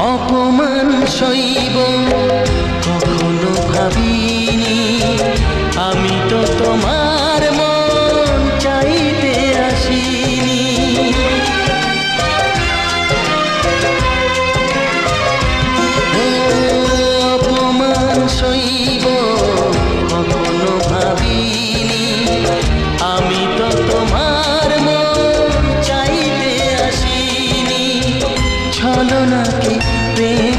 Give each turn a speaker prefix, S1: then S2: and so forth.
S1: অপমান সইব কখনো ভাবিনি, আমি তো তোমার মন চাইতে আসিনি। অপমান সইব কখনো ভাবিনি, আমি তো তোমার মন চাইতে আসিনি। ছলনাকে প্রেম